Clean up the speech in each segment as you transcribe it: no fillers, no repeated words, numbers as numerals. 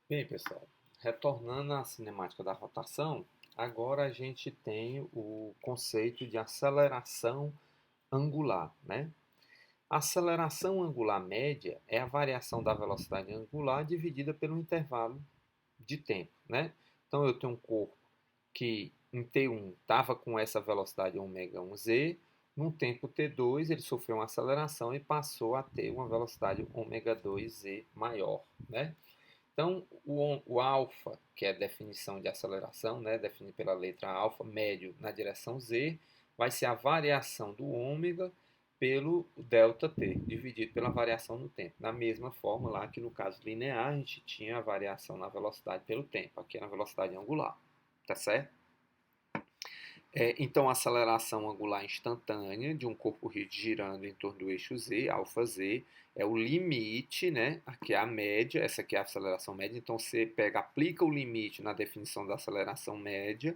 Bem, pessoal, retornando à cinemática da rotação, agora a gente tem o conceito de aceleração angular, né? A aceleração angular média é a variação da velocidade angular dividida pelo intervalo de tempo, né? Então eu tenho um corpo que em T1 estava com essa velocidade ω1z, num tempo T2 ele sofreu uma aceleração e passou a ter uma velocidade ω2z maior, né? Então, o alfa, que é a definição de aceleração, né, definido pela letra alfa, médio na direção z, vai ser a variação do ômega pelo delta t, dividido pela variação no tempo. Da mesma forma lá que no caso linear, a gente tinha a variação na velocidade pelo tempo, aqui na velocidade angular. Tá certo? Então, a aceleração angular instantânea de um corpo rígido girando em torno do eixo z, alfa z, é o limite, né? Aqui é a média, essa aqui é a aceleração média. Então, você pega, aplica o limite na definição da aceleração média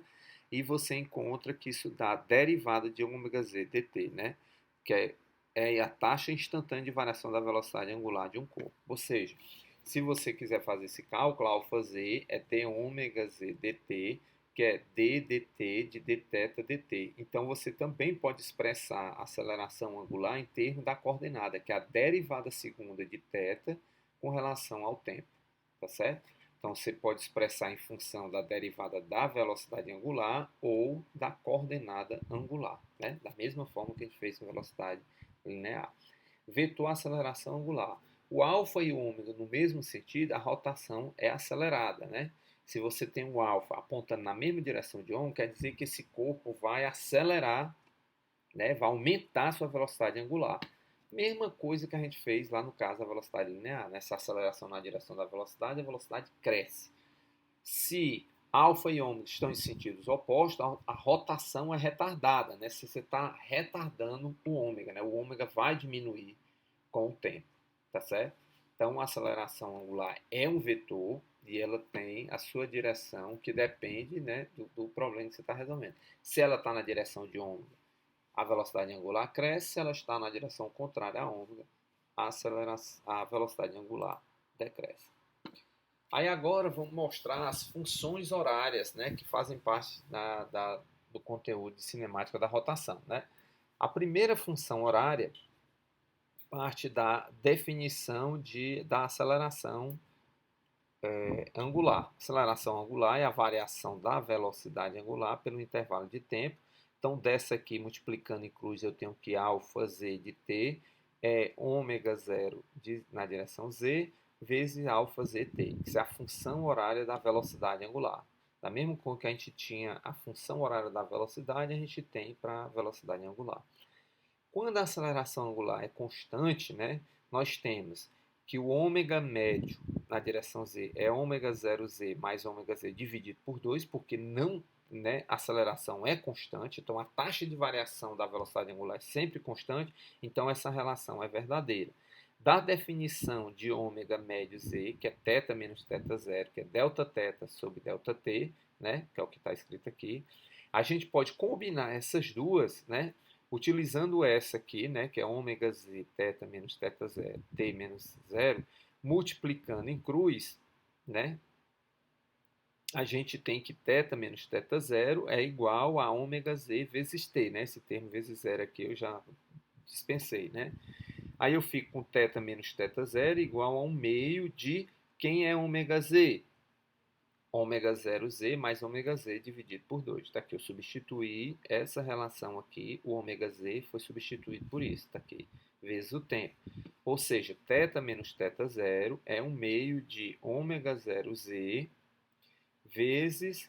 e você encontra que isso dá a derivada de ω/z dt, né? Que é a taxa instantânea de variação da velocidade angular de um corpo. Ou seja, se você quiser fazer esse cálculo, alfa z é dω/z dt, que é d dt de dθ dt. Então você também pode expressar a aceleração angular em termos da coordenada, que é a derivada segunda de θ com relação ao tempo, tá certo? Então você pode expressar em função da derivada da velocidade angular ou da coordenada angular, né? Da mesma forma que a gente fez com velocidade linear. Vetor aceleração angular. O alfa e o ômega no mesmo sentido, a rotação é acelerada, né? Se você tem o alfa apontando na mesma direção de ômega, quer dizer que esse corpo vai acelerar, né? Vai aumentar a sua velocidade angular. Mesma coisa que a gente fez lá no caso da velocidade linear, nessa aceleração na direção da velocidade, a velocidade cresce. Se alfa e ômega estão em sentidos opostos, a rotação é retardada, né? Se você está retardando o ômega, né? O ômega vai diminuir com o tempo, tá certo? Então, a aceleração angular é um vetor e ela tem a sua direção que depende, né, do problema que você está resolvendo. Se ela está na direção de ômega, a velocidade angular cresce. Se ela está na direção contrária a ômega, a velocidade angular decresce. Aí agora vamos mostrar as funções horárias, né, que fazem parte do conteúdo de cinemática da rotação, né? A primeira função horária parte da definição da aceleração angular. Aceleração angular é a variação da velocidade angular pelo intervalo de tempo. Então, dessa aqui, multiplicando em cruz, eu tenho que alfa z de t é ômega zero na direção z vezes alfa zt, que é a função horária da velocidade angular. Da mesma forma que a gente tinha a função horária da velocidade, a gente tem para a velocidade angular. Quando a aceleração angular é constante, né, nós temos que o ômega médio na direção z é ômega 0z mais ômega z dividido por 2, porque não, né, a aceleração é constante, então a taxa de variação da velocidade angular é sempre constante, então essa relação é verdadeira. Da definição de ômega médio z, que é θ menos θ zero, que é delta θ sobre delta t, né, que é o que está escrito aqui, a gente pode combinar essas duas, né, utilizando essa aqui, né, que é ômega z θ menos θ zero, t menos zero, multiplicando em cruz, né, a gente tem que θ menos θ zero é igual a ômega z vezes t, né? Esse termo vezes zero aqui eu já dispensei, né? Aí eu fico com θ menos θ zero igual a 1 meio de quem é ômega z? Ômega 0z mais ômega z dividido por 2. Está aqui, eu substituí essa relação aqui, o ômega z foi substituído por isso, está aqui, vezes o tempo. Ou seja, θ menos θ zero é 1 meio de ômega 0z vezes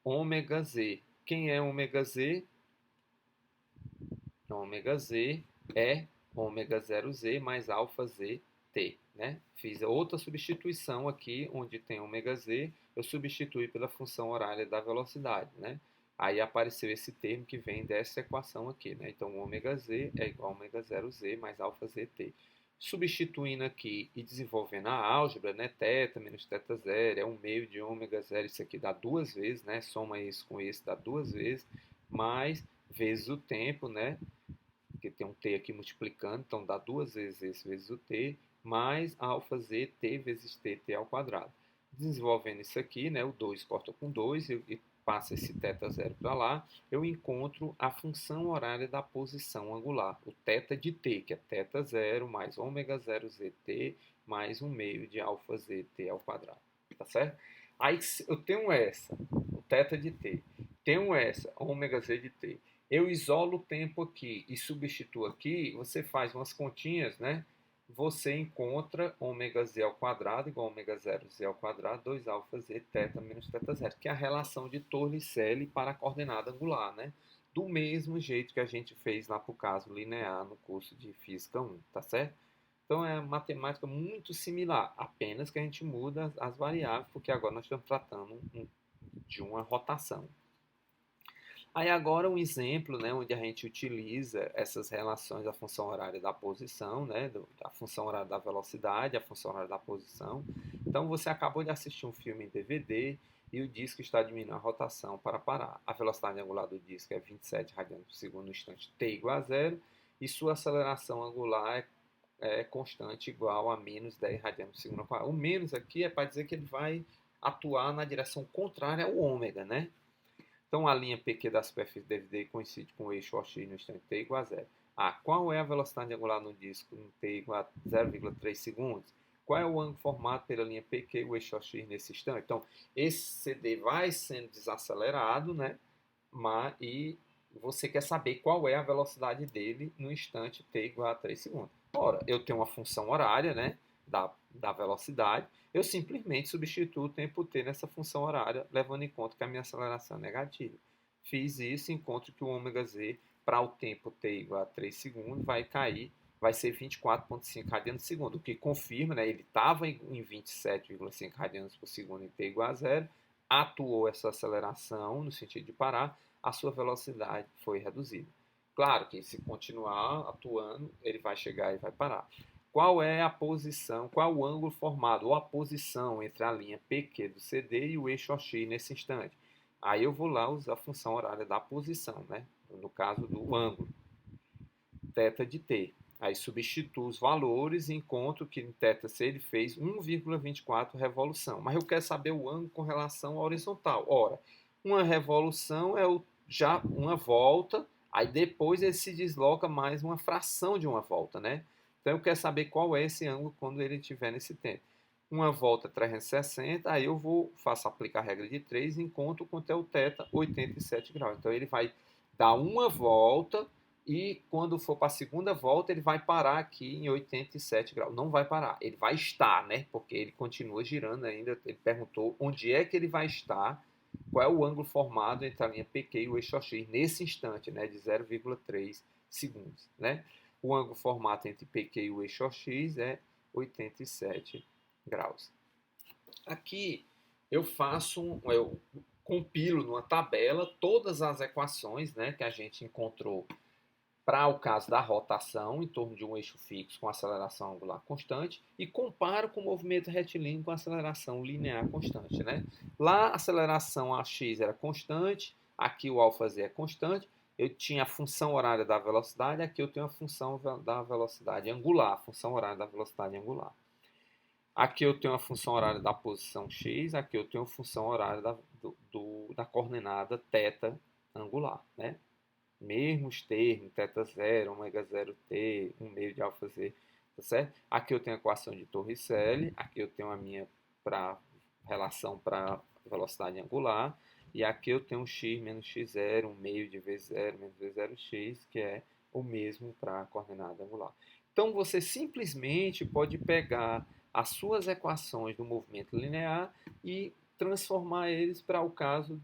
ômega z. Quem é ômega z? Ômega z é ômega 0z mais alfa z t, né? Fiz outra substituição aqui, onde tem ômega z, eu substituí pela função horária da velocidade, né? Aí apareceu esse termo que vem dessa equação aqui, né? Então, ômega z é igual a ômega 0z mais alfa zt. Substituindo aqui e desenvolvendo a álgebra, né? Θ menos θ zero é 1 meio de ômega zero, isso aqui dá duas vezes, né? Soma isso com esse, dá duas vezes, mais vezes o tempo, né? Porque tem um t aqui multiplicando, então dá duas vezes esse vezes o t, mais alfa z t vezes t ao quadrado. desenvolvendo isso aqui, né, o 2 corta com 2 e passa esse θ0 para lá, eu encontro a função horária da posição angular, o θ de t, que é θ0 mais ω0 zt mais 1 meio de alfa zt ao quadrado, tá certo? Aí eu tenho essa, o θ de t, tenho essa, ω/z de t. Eu isolo o tempo aqui e substituo aqui, você faz umas continhas, né? Você encontra ω/z ao quadrado igual a ω0 z ao quadrado, 2 alfa z θ menos θ0, que é a relação de Torricelli para a coordenada angular, né? Do mesmo jeito que a gente fez lá para o caso linear no curso de Física 1, tá certo? Então é uma matemática muito similar, apenas que a gente muda as variáveis, porque agora nós estamos tratando de uma rotação. Aí agora um exemplo, né, onde a gente utiliza essas relações da função horária da posição, né, da função horária da velocidade, a função horária da posição. Então você acabou de assistir um filme em DVD e o disco está diminuindo a rotação para parar. A velocidade angular do disco é 27 radianos por segundo no instante t igual a zero e sua aceleração angular é constante igual a menos 10 radianos por segundo. O menos aqui é para dizer que ele vai atuar na direção contrária ao ômega, né? Então, a linha PQ da superfície de DVD coincide com o eixo OX no instante t igual a zero. Qual é a velocidade angular no disco no t igual a 0,3 segundos? Qual é o ângulo formado pela linha PQ e o eixo OX nesse instante? Então, esse CD vai sendo desacelerado, né? E você quer saber qual é a velocidade dele no instante t igual a 3 segundos. Ora, eu tenho uma função horária, né? Da velocidade, eu simplesmente substituo o tempo t nessa função horária, levando em conta que a minha aceleração é negativa. Fiz isso, encontro que o ω/z para o tempo t igual a 3 segundos vai cair, vai ser 24,5 radianos por segundo, o que confirma, né, ele estava em 27,5 radianos por segundo em t igual a zero, atuou essa aceleração no sentido de parar, a sua velocidade foi reduzida. Claro que se continuar atuando, ele vai chegar e vai parar. Qual é a posição, qual o ângulo formado, ou a posição entre a linha PQ do CD e o eixo OX nesse instante? Aí eu vou lá usar a função horária da posição, né? No caso do ângulo, θ de t. Aí substituo os valores e encontro que em θc ele fez 1,24 revolução. Mas eu quero saber o ângulo com relação à horizontal. Ora, uma revolução é já uma volta, aí depois ele se desloca mais uma fração de uma volta, né? Então eu quero saber qual é esse ângulo quando ele estiver nesse tempo. Uma volta 360, aí eu faço aplicar a regra de 3 e encontro quanto é o θ, 87 graus. Então ele vai dar uma volta e quando for para a segunda volta ele vai parar aqui em 87 graus. Não vai parar, ele vai estar, né? Porque ele continua girando ainda. Ele perguntou onde é que ele vai estar, qual é o ângulo formado entre a linha PQ e o eixo OX nesse instante, né? De 0,3 segundos, né? O ângulo formado entre PQ e o eixo OX é 87 graus. Aqui eu compilo numa tabela todas as equações, né, que a gente encontrou para o caso da rotação em torno de um eixo fixo com aceleração angular constante e comparo com o movimento retilíneo com aceleração linear constante, né? Lá a aceleração AX era constante, aqui o αz é constante, eu tinha a função horária da velocidade, aqui eu tenho a função da velocidade angular, a função horária da velocidade angular. Aqui eu tenho a função horária da posição x, aqui eu tenho a função horária da coordenada θ angular, né? Mesmos termos, θ0, ω0t, 1 meio de αz, tá certo? Aqui eu tenho a equação de Torricelli, aqui eu tenho a minha relação para velocidade angular, e aqui eu tenho x menos x0, 1 meio de v0 menos v0x, que é o mesmo para a coordenada angular. Então você simplesmente pode pegar as suas equações do movimento linear e transformar eles para o caso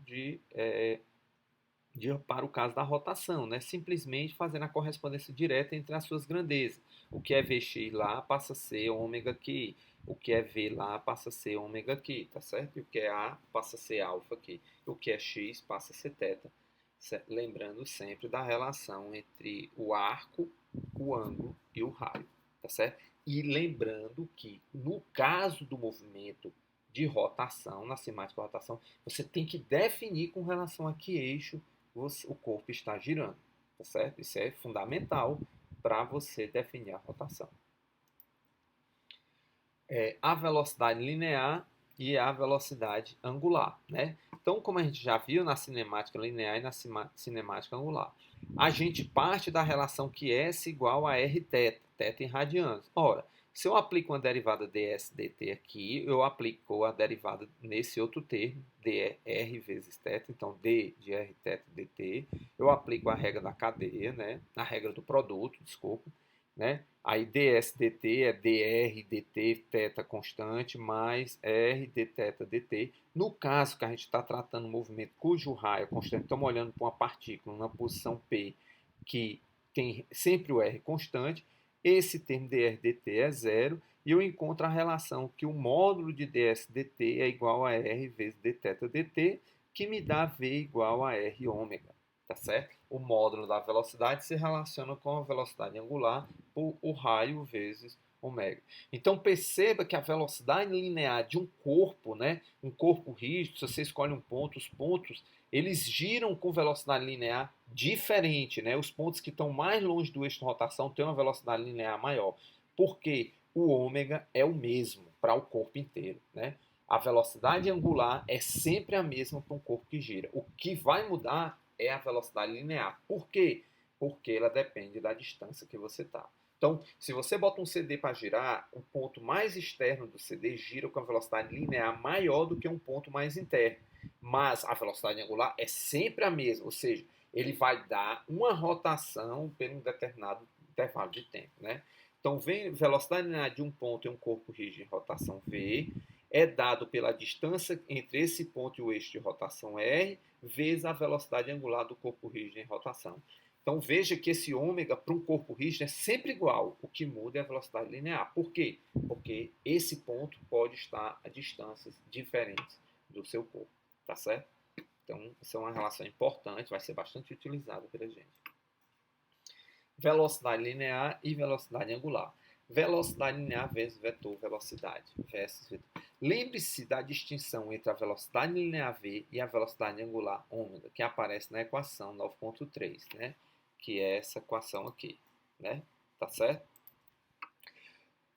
para o caso da rotação, né? Simplesmente fazendo a correspondência direta entre as suas grandezas. O que é Vx lá passa a ser ômega aqui, o que é V lá passa a ser ômega aqui, tá certo? E o que é A passa a ser alfa aqui, o que é X passa a ser θ. Lembrando sempre da relação entre o arco, o ângulo e o raio, tá certo? E lembrando que no caso do movimento de rotação, na cinética de rotação, você tem que definir com relação a que eixo o corpo está girando, tá certo? Isso é fundamental para você definir a rotação. A velocidade linear e a velocidade angular, né? Então, como a gente já viu na cinemática linear e na cinemática angular, a gente parte da relação que S igual a R θ, θ em radianos. Ora, se eu aplico uma derivada ds dt aqui, eu aplico a derivada nesse outro termo, dr vezes θ, então d de r θ dt, eu aplico a regra da cadeia, né? A regra do produto, desculpa, né? Aí ds dt é dr dt θ constante mais r dθ dt. No caso que a gente está tratando um movimento cujo raio é constante, estamos olhando para uma partícula na posição P que tem sempre o r constante, esse termo dr dt é zero e eu encontro a relação que o módulo de ds dt é igual a r vezes dθ dt, que me dá v igual a r ômega, tá certo? O módulo da velocidade se relaciona com a velocidade angular por o raio vezes ômega. Então perceba que a velocidade linear de um corpo, né, um corpo rígido, se você escolhe um ponto, os pontos eles giram com velocidade linear diferente, né? Os pontos que estão mais longe do eixo de rotação têm uma velocidade linear maior, porque o ômega é o mesmo para o corpo inteiro, né? A velocidade angular é sempre a mesma para um corpo que gira. O que vai mudar é a velocidade linear. Por quê? Porque ela depende da distância que você está. Então, se você bota um CD para girar, o ponto mais externo do CD gira com a velocidade linear maior do que um ponto mais interno. Mas a velocidade angular é sempre a mesma, ou seja, ele vai dar uma rotação por um determinado intervalo de tempo, né? Então, velocidade linear de um ponto em um corpo rígido em rotação v é dado pela distância entre esse ponto e o eixo de rotação r vezes a velocidade angular do corpo rígido em rotação. Então veja que esse ômega para um corpo rígido é sempre igual. O que muda é a velocidade linear. Por quê? Porque esse ponto pode estar a distâncias diferentes do seu corpo. Tá certo? Então, isso é uma relação importante, vai ser bastante utilizada pela gente. Velocidade linear e velocidade angular. Velocidade linear vezes vetor velocidade. Lembre-se da distinção entre a velocidade linear v e a velocidade angular ômega, que aparece na equação 9.3, né? Que é essa equação aqui, né? Tá certo?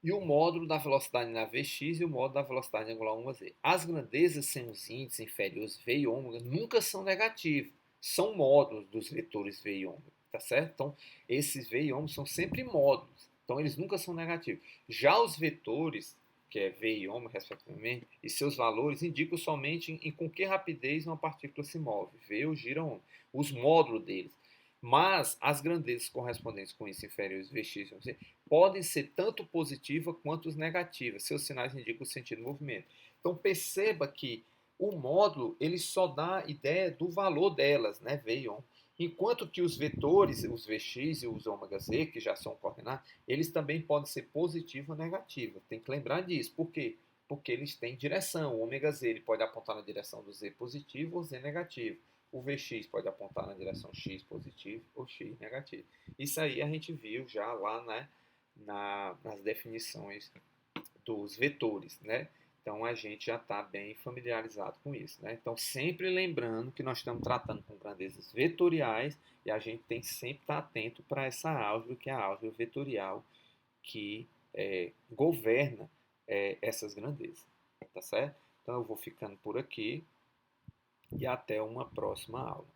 E o módulo da velocidade na Vx e o módulo da velocidade angular ômega-z. As grandezas sem os índices inferiores v e ômega nunca são negativos. São módulos dos vetores v e ômega, tá certo? Então, esses v e ômega são sempre módulos. Então, eles nunca são negativos. Já os vetores, que é v e ômega, respectivamente, e seus valores indicam somente em com que rapidez uma partícula se move, v ou gira ômega. Os módulos deles. Mas as grandezas correspondentes com isso inferiores Vx e ômega podem ser tanto positivas quanto negativas. Seus sinais indicam o sentido do movimento. Então perceba que o módulo ele só dá ideia do valor delas, né, v e ômega. Enquanto que os vetores, os Vx e os ômega z, que já são coordenados, eles também podem ser positivos ou negativos. Tem que lembrar disso. Por quê? Porque eles têm direção. O ômega z ele pode apontar na direção do z positivo ou z negativo. O Vx pode apontar na direção x positivo ou x negativo. Isso aí a gente viu já lá, né, nas definições dos vetores, né? Então a gente já está bem familiarizado com isso, né? Então sempre lembrando que nós estamos tratando com grandezas vetoriais e a gente tem que sempre estar atento para essa álgebra, que é a álgebra vetorial que governa essas grandezas, tá certo? Então eu vou ficando por aqui e até uma próxima aula.